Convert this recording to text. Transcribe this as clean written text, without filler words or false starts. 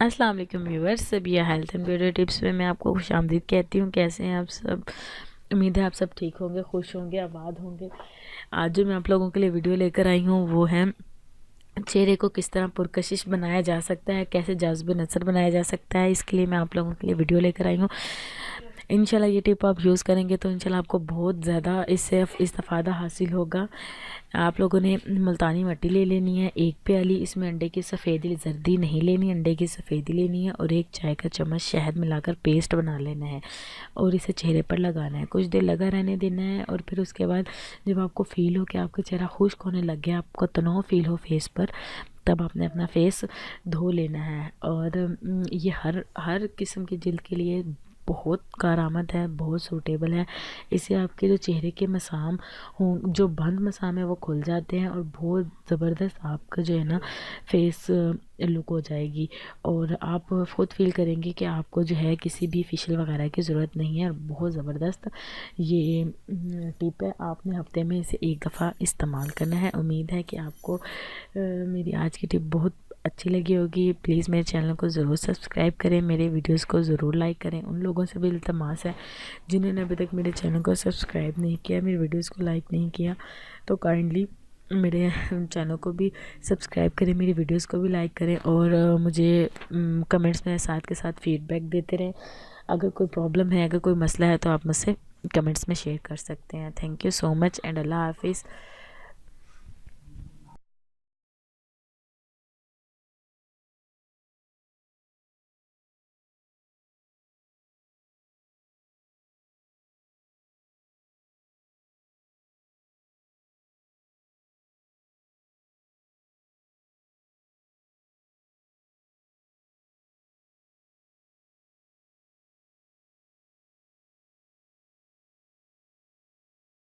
अस्सलाम वालेकुम व्यूअर्स, सब ये हेल्थ एंड ब्यूटी टिप्स में मैं आपको खुशामदीद कहती हूँ। कैसे हैं आप सब? उम्मीद है आप सब ठीक होंगे, खुश होंगे, आबाद होंगे। आज जो मैं आप लोगों के लिए वीडियो लेकर आई हूँ वो है चेहरे को किस तरह पुरकशिश बनाया जा सकता है, कैसे जाज़्ब नज़र बनाया जा सकता है। इसके लिए मैं आप लोगों के लिए वीडियो लेकर आई हूँ। इंशाल्लाह ये टिप आप यूज़ करेंगे तो इंशाल्लाह आपको बहुत ज़्यादा इससे इस्तेफ़ादा हासिल होगा। आप लोगों ने मुल्तानी मिट्टी ले लेनी है, एक प्याली। इसमें अंडे की सफ़ेदी जर्दी नहीं लेनी, अंडे की सफ़ेदी लेनी है और एक चाय का चम्मच शहद मिलाकर पेस्ट बना लेना है और इसे चेहरे पर लगाना है। कुछ देर लगा रहने देना है और फिर उसके बाद जब आपको फ़ील हो कि आपका चेहरा खुश्क होने लग गया, आपको तनाव फ़ील हो फेस पर, तब आपने अपना फेस धो लेना है। और ये हर किस्म की जिल्द के लिए बहुत कारआमद है, बहुत सूटेबल है। इससे आपके जो चेहरे के मसाम हों, जो बंद मसाम है, वो खुल जाते हैं और बहुत ज़बरदस्त आपका जो है ना फेस लुक हो जाएगी। और आप खुद फील करेंगे कि आपको जो है किसी भी फेशियल वगैरह की ज़रूरत नहीं है। और बहुत ज़बरदस्त ये टिप है। आपने हफ्ते में इसे एक दफ़ा इस्तेमाल करना है। उम्मीद है कि आपको मेरी आज की टिप बहुत अच्छी लगी होगी। प्लीज़ मेरे चैनल को ज़रूर सब्सक्राइब करें, मेरे वीडियोस को ज़रूर लाइक करें। उन लोगों से भी इल्तमास है जिन्होंने अभी तक मेरे चैनल को सब्सक्राइब नहीं किया, मेरे वीडियोस को लाइक नहीं किया, तो काइंडली मेरे चैनल को भी सब्सक्राइब करें, मेरी वीडियोस को भी लाइक करें और मुझे कमेंट्स में साथ के साथ फ़ीडबैक देते रहें। अगर कोई प्रॉब्लम है, अगर कोई मसला है तो आप मुझसे कमेंट्स में शेयर कर सकते हैं। Thank you so much and अल्लाह हाफिज़।